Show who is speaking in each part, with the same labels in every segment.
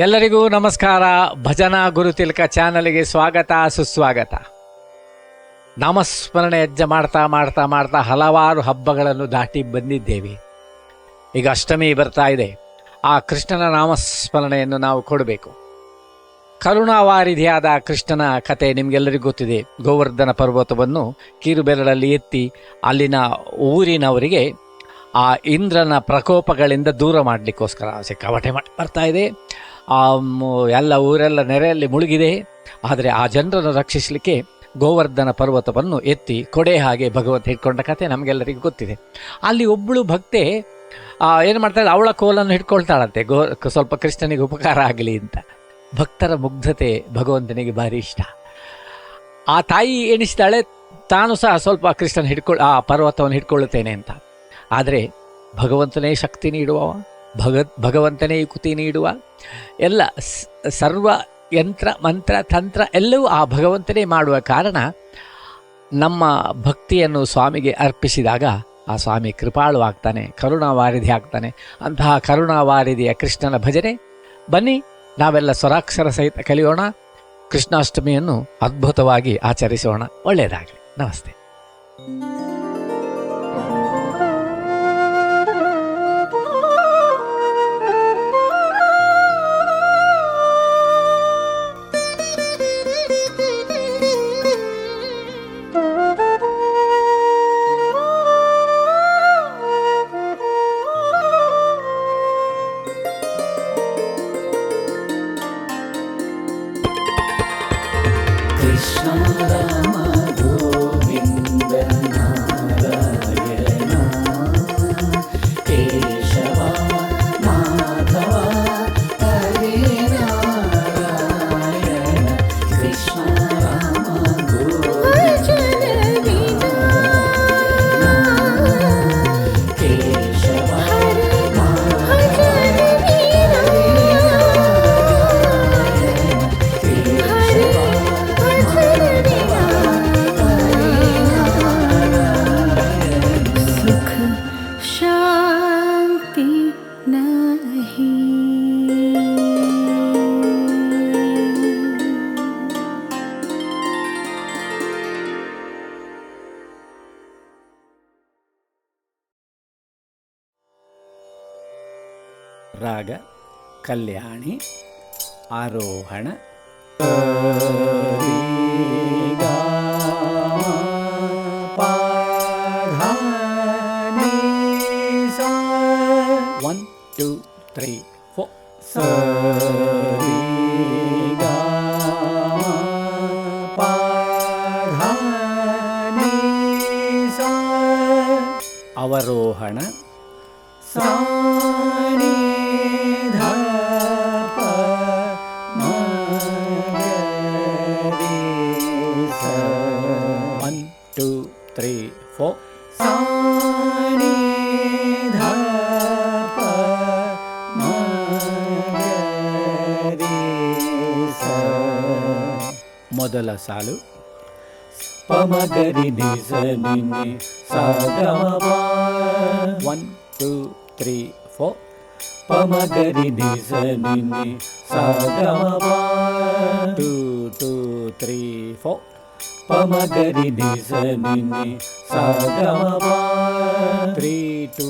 Speaker 1: ಎಲ್ಲರಿಗೂ ನಮಸ್ಕಾರ. ಭಜನಾ ಗುರುತಿಲಕ ಚಾನಲ್ಗೆ ಸ್ವಾಗತ ಸುಸ್ವಾಗತ. ನಾಮಸ್ಮರಣೆ ಹೆಜ್ಜೆ ಮಾಡ್ತಾ ಮಾಡ್ತಾ ಮಾಡ್ತಾ ಹಲವಾರು ಹಬ್ಬಗಳನ್ನು ದಾಟಿ ಬಂದಿದ್ದೇವೆ. ಈಗ ಅಷ್ಟಮಿ ಬರ್ತಾ ಇದೆ. ಆ ಕೃಷ್ಣನ ನಾಮಸ್ಮರಣೆಯನ್ನು ನಾವು ಕೊಡಬೇಕು. ಕರುಣಾವಾರಿಧಿಯಾದ ಕೃಷ್ಣನ ಕತೆ ನಿಮಗೆಲ್ಲರಿಗೂ ಗೊತ್ತಿದೆ. ಗೋವರ್ಧನ ಪರ್ವತವನ್ನು ಕಿರುಬೆರಳಲ್ಲಿ ಎತ್ತಿ ಅಲ್ಲಿನ ಊರಿನವರಿಗೆ ಆ ಇಂದ್ರನ ಪ್ರಕೋಪಗಳಿಂದ ದೂರ ಮಾಡಲಿಕ್ಕೋಸ್ಕರ ಸಿಕ್ಕಾಪಟ್ಟೆ ಬರ್ತಾ ಇದೆ. ಎಲ್ಲ ಊರೆಲ್ಲ ನೆರೆಯಲ್ಲಿ ಮುಳುಗಿದೆ. ಆದರೆ ಆ ಜನರನ್ನು ರಕ್ಷಿಸಲಿಕ್ಕೆ ಗೋವರ್ಧನ ಪರ್ವತವನ್ನು ಎತ್ತಿ ಕೊಡೆ ಹಾಗೆ ಭಗವಂತ ಹಿಡ್ಕೊಂಡ ಕತೆ ನಮಗೆಲ್ಲರಿಗೂ ಗೊತ್ತಿದೆ. ಅಲ್ಲಿ ಒಬ್ಬಳು ಭಕ್ತೆ ಏನು ಮಾಡ್ತಾಳೆ, ಅವಳ ಕೋಲನ್ನು ಹಿಡ್ಕೊಳ್ತಾಳಂತೆ ಸ್ವಲ್ಪ ಕೃಷ್ಣನಿಗೆ ಉಪಕಾರ ಆಗಲಿ ಅಂತ. ಭಕ್ತರ ಮುಗ್ಧತೆ ಭಗವಂತನಿಗೆ ಭಾರಿ ಇಷ್ಟ. ಆ ತಾಯಿ ಎಣಿಸ್ತಾಳೆ ತಾನು ಸಹ ಸ್ವಲ್ಪ ಕೃಷ್ಣನ ಆ ಪರ್ವತವನ್ನು ಹಿಡ್ಕೊಳ್ಳುತ್ತೇನೆ ಅಂತ. ಆದರೆ ಭಗವಂತನೇ ಶಕ್ತಿ ನೀಡುವವ, ಭಗವಂತನೇ ಯುಕ್ತಿ ನೀಡುವ, ಎಲ್ಲ ಸರ್ವ ಯಂತ್ರ ಮಂತ್ರ ತಂತ್ರ ಎಲ್ಲವೂ ಆ ಭಗವಂತನೇ ಮಾಡುವ ಕಾರಣ ನಮ್ಮ ಭಕ್ತಿಯನ್ನು ಸ್ವಾಮಿಗೆ ಅರ್ಪಿಸಿದಾಗ ಆ ಸ್ವಾಮಿ ಕೃಪಾಳು ಆಗ್ತಾನೆ, ಕರುಣಾವಾರಿಧಿ ಆಗ್ತಾನೆ. ಅಂತಹ ಕರುಣಾವಾರಿಧಿಯ ಕೃಷ್ಣನ ಭಜನೆ ಬನ್ನಿ ನಾವೆಲ್ಲ ಸ್ವರಾಕ್ಷರ ಸಹಿತ ಕಲಿಯೋಣ. ಕೃಷ್ಣಾಷ್ಟಮಿಯನ್ನು ಅದ್ಭುತವಾಗಿ ಆಚರಿಸೋಣ. ಒಳ್ಳೆಯದಾಗಲಿ. ನಮಸ್ತೆ.
Speaker 2: Krishna Rama Govinda Narayana Keshava Madhava Hare Narayana Krishna Rama Govinda Keshava
Speaker 1: ರಾಗ ಕಲ್ಯಾಣಿ ಆರೋಹಣ. One two three four. ಅವರೋಹಣ. One two three four. ಮೊದಲ ಸಾಲು
Speaker 2: ಪಮಗರಿ ನಿಸ ನಿನ್ನೆ ಸಾಗಮ.
Speaker 1: One two three four.
Speaker 2: ಪಮಗರಿ ನಿಸ ನಿನ್ನೆ ಸಾಗಮ.
Speaker 1: Two two three four.
Speaker 2: ಪಮಗರಿ ನಿಸ ನಿನ್ನೆ ಸಾಗಮ.
Speaker 1: Three two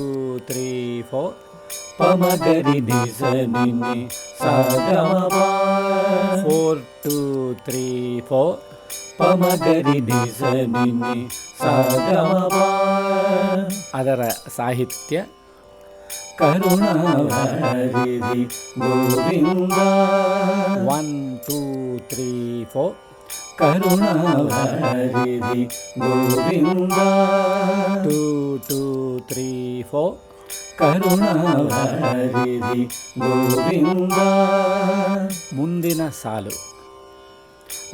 Speaker 1: three four.
Speaker 2: ಪಮಗರಿ ನಿಸ ನಿನ್ನೆ ಸಾಗಮ.
Speaker 1: Four two three four.
Speaker 2: ಪಮಗರಿ ನಿಸ ನಿನ್ನೆ ಸಾಗಮ.
Speaker 1: ಅದರ ಸಾಹಿತ್ಯ
Speaker 2: ಕರುಣಾವಾರಿಧಿ Govinda.
Speaker 1: One two three four.
Speaker 2: ಕರುಣಾವಾರಿಧಿ Govinda.
Speaker 1: Two two three four.
Speaker 2: ಕರುಣಾವಾರಿಧಿ ಗೋವಿಂದ.
Speaker 1: ಮುಂದಿನ ಸಾಲು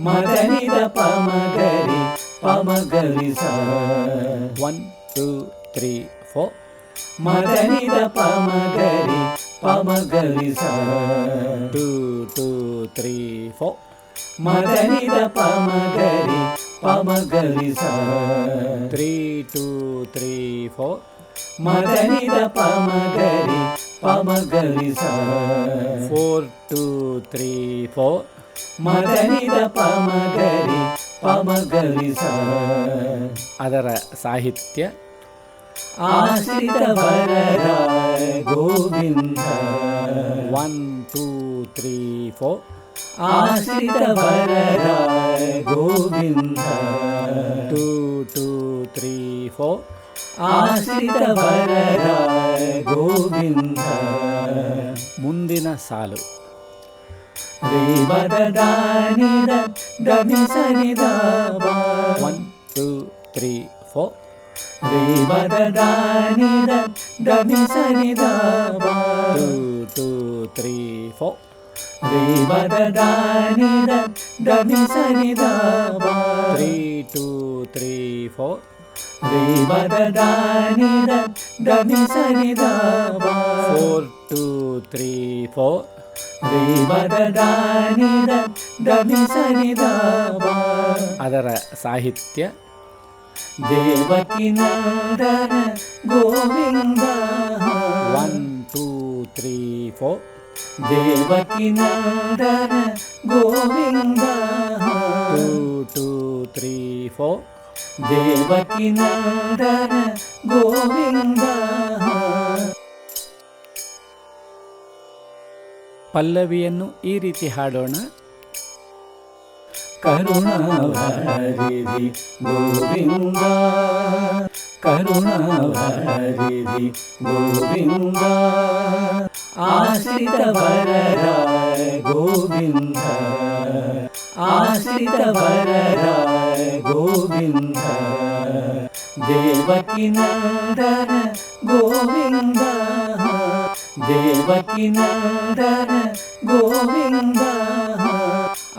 Speaker 2: ಮದನಿದ ಪಮಗರಿ ಪಮಗರಿ ಸ.
Speaker 1: One two three four.
Speaker 2: ಮದನಿದ ಪಮಗರಿ ಪಮಗರಿ ಸ.
Speaker 1: Two two three four.
Speaker 2: ಮದನಿದ ಪಮಗರಿ ಪಮಗರಿ ಸ.
Speaker 1: Three two three four.
Speaker 2: ಮದನಿದ ಪಮಗರಿ ಪಮಗರಿ ಸ
Speaker 1: 4 2 3 4
Speaker 2: ಮದನಿದ ಪಮಗರಿ ಪಮಗರಿ ಸ
Speaker 1: ಅದರ ಸಾಹಿತ್ಯ
Speaker 2: ಆಶ್ರಿತ ವರರ ಗೋವಿಂದ
Speaker 1: 1 2 3 4
Speaker 2: ಆಶ್ರಿತ ವರರ ಗೋವಿಂದ
Speaker 1: 2 2 3 4
Speaker 2: ಆಶ್ರಿತ ವರರ ಗೋವಿಂದ
Speaker 1: ಮುಂದಿನ ಸಾಲು
Speaker 2: ರೇವದ ದಾನಿದ ದನಿ ಸನಿದ
Speaker 1: 1 2 3 4
Speaker 2: ರೇವದ ದಾನಿದ ದನಿ ಸನಿದ
Speaker 1: 2 2 3 4
Speaker 2: ರೇವದ ದಾನಿದ ದನಿ ಸನಿದ
Speaker 1: 3 2 3 4
Speaker 2: ರೇವದ ದಾನಿದ ದನಿ ಸನಿದ
Speaker 1: 4 2 3 4
Speaker 2: ರೇವದ ದಾನಿದ ದನಿ ಸನಿದ
Speaker 1: ಅದರ ಸಾಹಿತ್ಯ
Speaker 2: ದೇವಕಿ ನಂದನ ಗೋವಿಂದ
Speaker 1: 1 2 3 4
Speaker 2: ದೇವಕಿ ನಂದನ ಗೋವಿಂದ
Speaker 1: 2 2 3 4
Speaker 2: ದೇವಕಿ ನಂದನ ಗೋವಿಂದ
Speaker 1: ಪಲ್ಲವಿಯನ್ನು ಈ ರೀತಿ ಹಾಡೋಣ.
Speaker 2: ಕರುಣಾವರಿಧಿ ಗೋವಿಂದ ಕರುಣಾವರಿಧಿ ಗೋವಿಂದ ಆಶ್ರಿತ ವರರ ಗೋವಿಂದ ಆಶ್ರಿತ ವರರ ಗೋವಿಂದ ದೇವಕಿ ನಂದನ ಗೋವಿಂದ ದೇವಕಿ ನಂದನ ಗೋವಿಂದ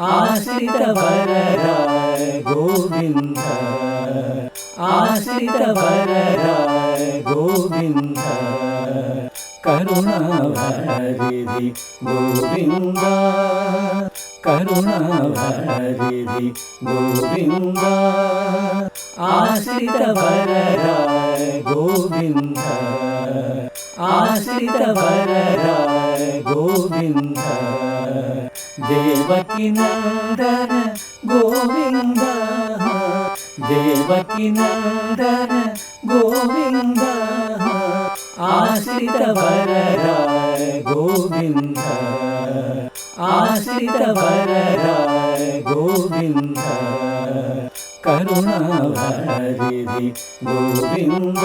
Speaker 2: ಆಶ್ರಿತ ವರರ ಗೋವಿಂದ ಆಶ್ರಿತ ವರರ ಗೋವಿಂದ ಕರುಣಾವರಿಧಿ ಗೋವಿಂದ ಕರುಣಾವರಿಧಿ ಗೋವಿಂದ ಆಶ್ರಿತ ವರರ ಗೋವಿಂದ ಆಶ್ರಿತ ವರರ ಗೋವಿಂದ ದೇವಕಿ ನಂದನ ಗೋವಿಂದ ದೇವಕಿ ನಂದನ ಗೋವಿಂದ ಆಶ್ರಿತ ವರರ ಗೋವಿಂದ ಆಶ್ರಿತ ವರರ ಗೋವಿಂದ ಕರುಣಾವರಿಧಿ ಗೋವಿಂದ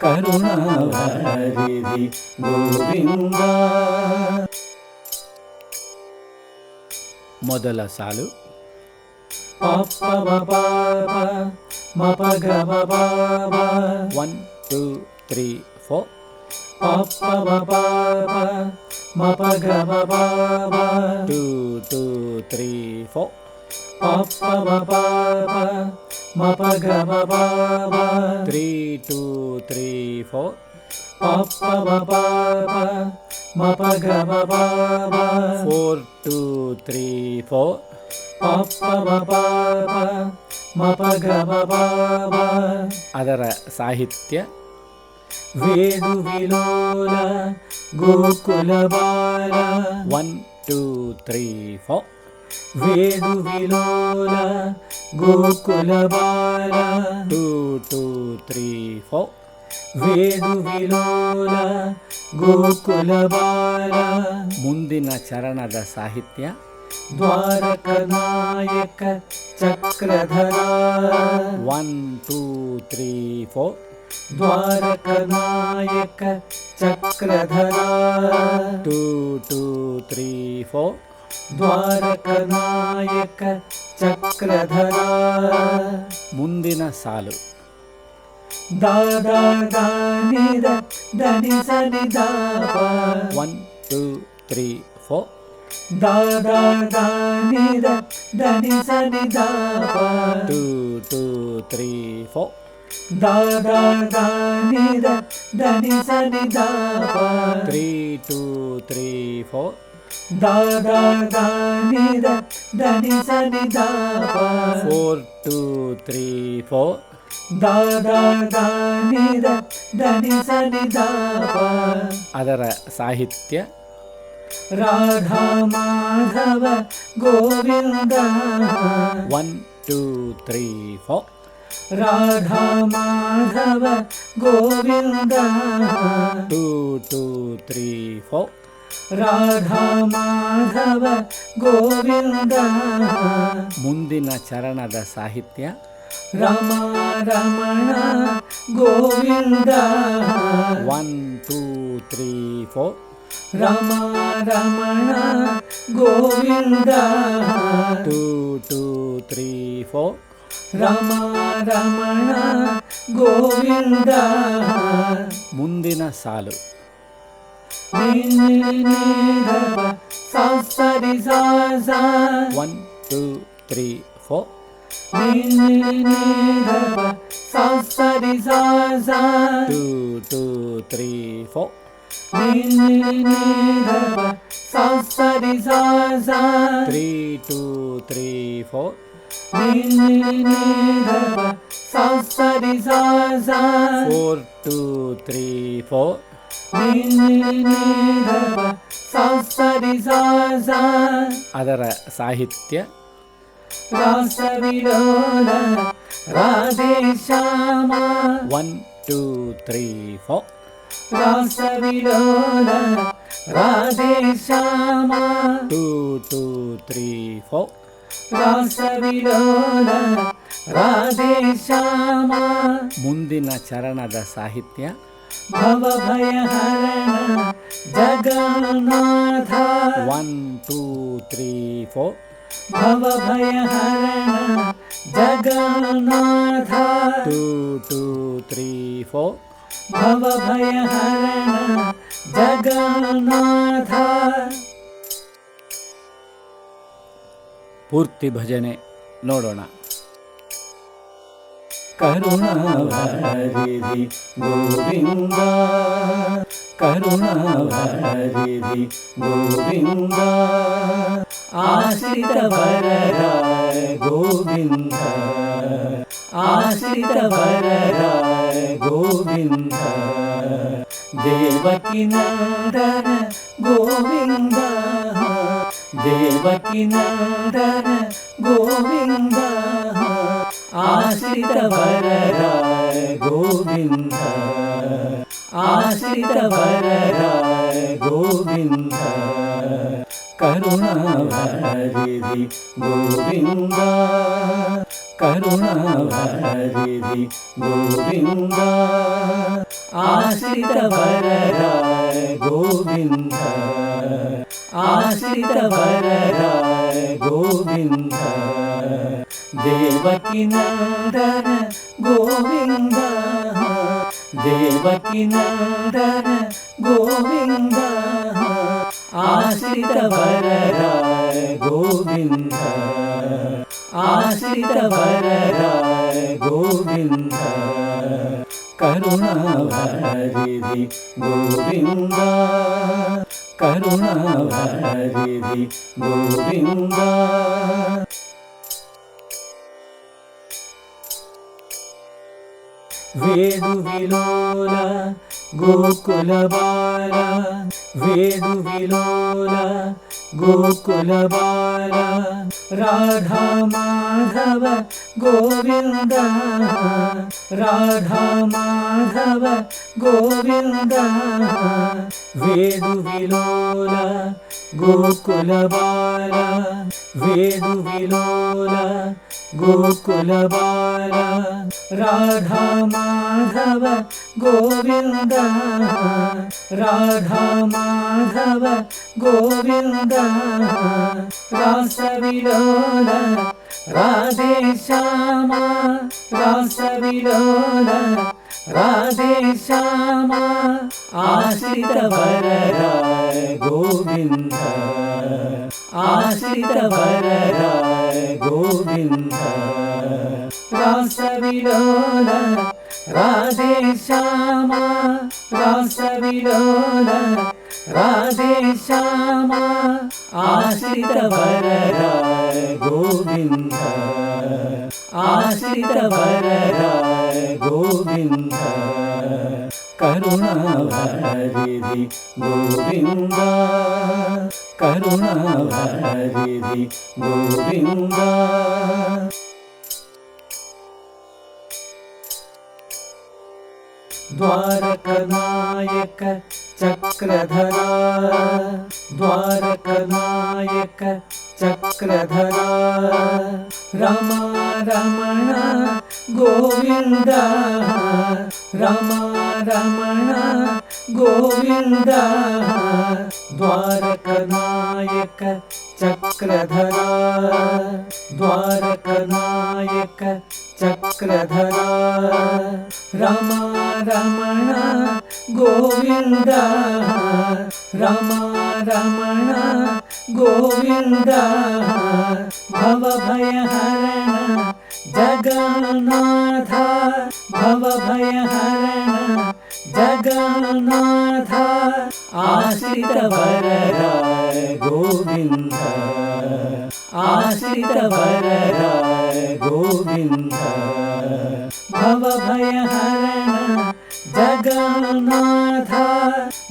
Speaker 2: ಕರುಣಾವರಿಧಿ ಗೋವಿಂದ
Speaker 1: ಮೊದಲ ಸಾಲು
Speaker 2: ಪಪ್ಪ ಪಾಪ ಮಪ ಗಮ ಪಾಪ
Speaker 1: 1 2 3 4
Speaker 2: ಪಪ್ಪ ಪಾಪ ಮಪ ಗಮ ಪಾಪ
Speaker 1: 2 2 3 4
Speaker 2: ಪಪ್ಪ ಪಾಪ ಮಪ ಗಮ ಪಾಪ
Speaker 1: 3 2 3 4
Speaker 2: ಪಪ್ಪ ಪಾಪ ಮಪ ಗಮ ಪಾಪ
Speaker 1: 4 2 3 4
Speaker 2: ಪಪ್ಪ ಪಾಪ ಮಪ ಗಮ ಪಾಪ
Speaker 1: ಅದರ ಸಾಹಿತ್ಯ
Speaker 2: ವೇಣು ವಿಲೋಲ ಗೋಕುಲ ಬಾಲ
Speaker 1: 1 2 3 4
Speaker 2: ವೇಣು ವಿಲೋಲ ಗೋಕುಲ ಬಾಲ
Speaker 1: 2 2 3 4
Speaker 2: ವೇಣು ವಿಲೋಲ ಗೋಕುಲ ಬಾಲ
Speaker 1: ಮುಂದಿನ ಚರಣದ ಸಾಹಿತ್ಯ
Speaker 2: ದ್ವಾರಕ ನಾಯಕ ಚಕ್ರಧರ
Speaker 1: 1 2 3 4
Speaker 2: ದ್ವಾರಕ ನಾಯಕ ಚಕ್ರಧರ
Speaker 1: 2 2 3 4
Speaker 2: ದ್ವಾರಕ ನಾಯಕ ಚಕ್ರಧರ
Speaker 1: ಮುಂದಿನ ಸಾಲು
Speaker 2: ದಾದಾ ದಾನಿದ ದನಿ ಸನಿ ದಾಪ
Speaker 1: 1 2 3 4
Speaker 2: ದಾದಾ ದಾನಿದ ದನಿ ಸನಿ ದಾಪ
Speaker 1: 2 2 3 4
Speaker 2: ದಾದಾ ದಾನಿದ ದನಿ ಸನಿ ದಾಪ
Speaker 1: 3 2 3 4
Speaker 2: ದಾದಾ ದಾನಿದ ದನಿ ಸನಿ ದಾಪ
Speaker 1: 4 2 3 4
Speaker 2: ದಾದಾ ದಾನಿದ ಧನಿ ಸನಿ ದಾಪ
Speaker 1: ಅದರ ಸಾಹಿತ್ಯ
Speaker 2: ರಾಧಾ ಮಾಧವ ಗೋವಿಂದ
Speaker 1: 1 2 3 4
Speaker 2: ರಾಧಾ ಮಾಧವ ಗೋವಿಂದ
Speaker 1: 2 2 3 4
Speaker 2: ರಾಧಾ ಮಾಧವ ಗೋವಿಂದ
Speaker 1: ಮುಂದಿನ ಚರಣದ ಸಾಹಿತ್ಯ
Speaker 2: ರಮ ರಮಣ ಗೋವಿಂದ
Speaker 1: 1 2 3 4
Speaker 2: ರಮ ರಮಣ ಗೋವಿಂದ
Speaker 1: 2 2 3 4
Speaker 2: ರಮ ರಮಣ ಗೋವಿಂದ
Speaker 1: ಮುಂದಿನ ಸಾಲು
Speaker 2: ನೀರವ ಸರಿ ಸಾಸ
Speaker 1: 1 2 3 4
Speaker 2: ನೀರವ ಸರಿ ಸಾಸ
Speaker 1: 2 2 3 4
Speaker 2: ನೀರವ ಸರಿ ಸಾಸ
Speaker 1: 3 2 3 4
Speaker 2: ನೀರವ ಸರಿ ಸಾಸ
Speaker 1: 4 2 3 4
Speaker 2: ನೀರವ ಸರಿ ಸಾಸ
Speaker 1: ಅದರ ಸಾಹಿತ್ಯ
Speaker 2: ರಾಸವಿಲೋಲ ರಾಧೇ ಶ್ಯಾಮ
Speaker 1: 1 2 3 4
Speaker 2: ರಾಸವಿಲೋಲ ರಾಧೇ ಶ್ಯಾಮ
Speaker 1: 2 2 3 4
Speaker 2: ರಾಸವಿಲೋಲ ರಾಧೇ ಶ್ಯಾಮ
Speaker 1: ಮುಂದಿನ ಚರಣದ ಸಾಹಿತ್ಯ
Speaker 2: ಭವಭಯಹರಣ ಜಗನ್ನಾಥ
Speaker 1: 1 2 3 4
Speaker 2: ಭವಭಯಹರಣ ಜಗನ್ನಾಥ
Speaker 1: 2 2 3 4
Speaker 2: ಭವಭಯಹರಣ ಜಗನ್ನಾಥ
Speaker 1: ಪೂರ್ತಿ ಭಜನೆ ನೋಡೋಣ.
Speaker 2: ಕರುಣಾವರಿಧಿ ಗೋವಿಂದ ಕರುಣಾವರಿಧಿ ಗೋವಿಂದ ಆಶ್ರಿತ ವರರ ಗೋವಿಂದ ಆಶ್ರಿತ ವರರ ಗೋವಿಂದ ದೇವಕಿ ನಂದನ ಗೋವಿಂದ ದೇವಕಿ ನಂದನ ಗೋವಿಂದ ಆಶ್ರಿತ ವರರ ಗೋವಿಂದ ಆಶ್ರಿತ ವರರ ಗೋವಿಂದ ಕರುಣಾವರಿಧಿ ಗೋವಿಂದ ಕರುಣಾವರಿಧಿ ಗೋವಿಂದ ಆಶ್ರಿತ ವರರ ಗೋವಿಂದ ಆಶ್ರಿತ ವರರ ಗೋವಿಂದ ದೇವಕಿ ನಂದನ ಗೋವಿಂದ ದೇವಕಿ ನಂದನ ಗೋವಿಂದ ಆಶ್ರಿತ ವರರ ಗೋವಿಂದ ಆಶ್ರಿತ ವರರ ಗೋವಿಂದ ಕರುಣಾವರಿಧಿ ಗೋವಿಂದ ಕರುಣಾವರಿಧಿ ಗೋವಿಂದ ವೇಣು ವಿಲೋಲ ಗೋಕುಲ ಬಾಲ ವೇಣು ವಿಲೋಲ ಗೋಕುಲ ಬಾಲ ರಾಧಾ ಮಾಧವ ಗೋವಿಂದ ರಾಧಾ ಮಾಧವ ಗೋವಿಂದ ವೇಣು ವಿಲೋಲ ಗೋಕುಲ ಬಾಲ ವೇಣು ವಿಲೋಲ ಗೋಕುಲ ಬಾಲ ರಾಧಾ ಮಾಧವ ಗೋವಿಂದ ರಾಧಾ ಮಾಧವ ಗೋವಿಂದ ರಾಸವಿಲೋಲ ರಾಧೇ ಶ್ಯಾಮ ರಾಸವಿಲೋಲ ರಾಧೇ ಶ್ಯಾಮ ಆಶ್ರಿತ ವರರ ಗೋವಿಂದ ಆಶ್ರಿತ ವರರ ಗೋವಿಂದ ರಾಸವಿಲೋಲ ರಾಧೇ ಶ್ಯಾಮ ರಾಸವಿಲೋಲ ರಾಧೇ ಶ್ಯಾಮ ಆಶ್ರಿತ ವರರ ಗೋವಿಂದ ಆಶ್ರಿತ ವರರ ಗೋವಿಂದ ಕರುಣಾವರಿಧಿ ಗೋವಿಂದ ಕರುಣಾವರಿಧಿ ಗೋವಿಂದ ದ್ವಾರಕನಾಯಕ ಚಕ್ರಧರ ದ್ವಾರಕನಾಯಕ ಚಕ್ರಧರ ರಮ ರಮಣ ಗೋವಿಂದ ರಮ ರಮಣ ಗೋವಿಂದ ದ್ವಾರಕನಾಯಕ ಚಕ್ರಧರ ದ್ವಾರಕನಾಯಕ ಚಕ್ರಧರ ರಮ ರಮಣ ಗೋವಿಂದ ರಮ ರಮಣ ಗೋವಿಂದ ಭವಭಯಹರಣ ಜಗನ್ನಾಥ ಭವಭಯಹರಣ ಜಗನ್ನಾಥ ಆಶ್ರಿತ ವರರ ಗೋವಿಂದ ಆಶ್ರಿತ ವರರ ಗೋವಿಂದ ಭವಭಯಹರಣ ಜಗನ್ನಾಥ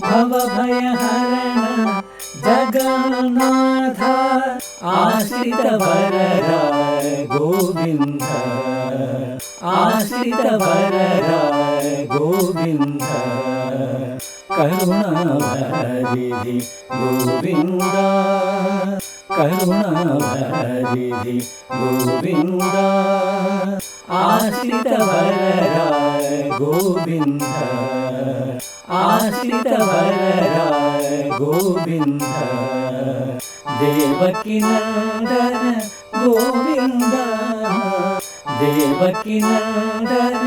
Speaker 2: ಭವಭಯಹರಣ ಜಗನ್ನಾಥ ಆಶ್ರಿತ ವರರ ಗೋವಿಂದ ಆಶ್ರಿತ ವರರ ಗೋವಿಂದ ಕರುಣಾವರಿಧಿ ಗೋವಿಂದ ಕರುಣಾವರಿಧಿ ಗೋವಿಂದ ಆಶ್ರಿತ ವರರ ಗೋವಿಂದ ಆಶ್ರಿತ ವರರ ಗೋವಿಂದ ದೇವಕಿ ನಂದನ ಗೋವಿಂದ ದೇವಕಿ ನಂದನ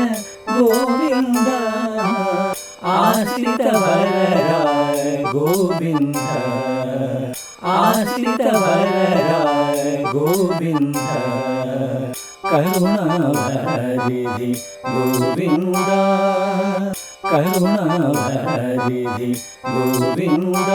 Speaker 2: ಗೋವಿಂದ ಆಶ್ರಿತ ವರರ ಗೋವಿಂದ ಆಶ್ರಿತ ವರರ ಗೋವಿಂದ ಕರುಣಾವರಿಧಿ ಗೋವಿಂದ ಕರುಣಾವರಿಧಿ ಗೋವಿಂದ